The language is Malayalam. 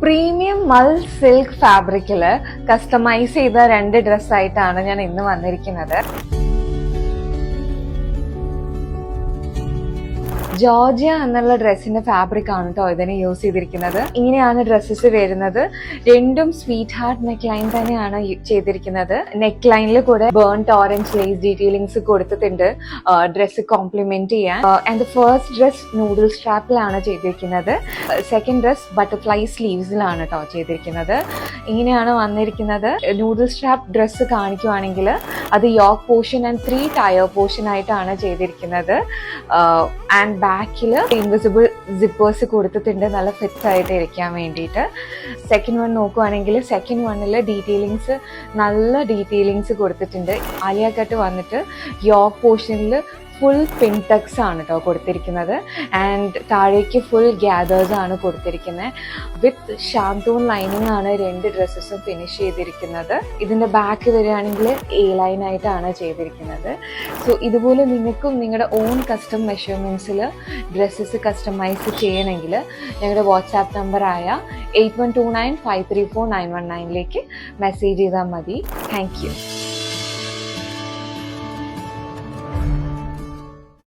പ്രീമിയം മൽ സിൽക്ക് ഫാബ്രിക്കില് കസ്റ്റമൈസ് ചെയ്ത 2 ഡ്രസ്സായിട്ടാണ് ഞാൻ ഇന്ന് വന്നിരിക്കുന്നത്. ജോർജിയ എന്നുള്ള ഡ്രസ്സിന്റെ ഫാബ്രിക് ആണ് കേട്ടോ ഇതിന് യൂസ് ചെയ്തിരിക്കുന്നത്. ഇങ്ങനെയാണ് ഡ്രസ്സസ് വരുന്നത്. രണ്ടും സ്വീറ്റ് ഹാർട്ട് നെക്ക് ലൈൻ തന്നെയാണ് ചെയ്തിരിക്കുന്നത്. നെക്ക് ലൈനിൽ കൂടെ ബേൺഡ് ഓറഞ്ച് ലേസ് ഡീറ്റെയിലിംഗ്സ് കൊടുത്തിട്ടുണ്ട് ഡ്രസ്സ് കോംപ്ലിമെന്റ് ചെയ്യാൻ. ആൻഡ് ഫസ്റ്റ് ഡ്രസ് നൂഡിൽ സ്ട്രാപ്പിലാണ് ചെയ്തിരിക്കുന്നത്. സെക്കൻഡ് ഡ്രസ് ബട്ടർഫ്ലൈ സ്ലീവ്സിലാണ് കേട്ടോ ചെയ്തിരിക്കുന്നത്. ഇങ്ങനെയാണ് വന്നിരിക്കുന്നത്. നൂഡിൽ സ്ട്രാപ്പ് ഡ്രസ്സ് കാണിക്കുവാണെങ്കിൽ അത് yoke portion and 3 tier portion ആയിട്ടാണ് ചെയ്തിരിക്കുന്നത്. ആൻഡ് ബാക്കിൽ ഇൻവിസിബിൾ സിപ്പേഴ്സ് കൊടുത്തിട്ടുണ്ട് നല്ല ഫിറ്റ് ആയിട്ട് ഇരിക്കാൻ വേണ്ടിയിട്ട്. സെക്കൻഡ് വൺ നോക്കുവാണെങ്കിൽ സെക്കൻഡ് വണ്ണിൽ നല്ല ഡീറ്റെയിലിങ്സ് കൊടുത്തിട്ടുണ്ട്. ആലിയ കട്ട് വന്നിട്ട് യോക്ക് പോർഷനിൽ ഫുൾ പിൻടക്സ് ആണ് കേട്ടോ കൊടുത്തിരിക്കുന്നത്. ആൻഡ് താഴേക്ക് ഫുൾ ഗ്യാദേഴ്സ് ആണ് കൊടുത്തിരിക്കുന്നത്. വിത്ത് ഷാന്തൂൺ ലൈനിങ് ആണ് 2 ഡ്രസ്സസും ഫിനിഷ് ചെയ്തിരിക്കുന്നത്. ഇതിന്റെ ബാക്ക് വരികയാണെങ്കിൽ A ലൈൻ ആയിട്ടാണ് ചെയ്തിരിക്കുന്നത്. സോ ഇതുപോലെ നിങ്ങൾക്കും നിങ്ങളുടെ ഓൺ കസ്റ്റം മെഷർമെന്റ്സിൽ ഡ്രസ്സസ് കസ്റ്റമൈസ് ചെയ്യണമെങ്കിൽ ഞങ്ങളുടെ വാട്സാപ്പ് നമ്പറായ 8129534919 മെസ്സേജ് ചെയ്താൽ മതി. Thank you.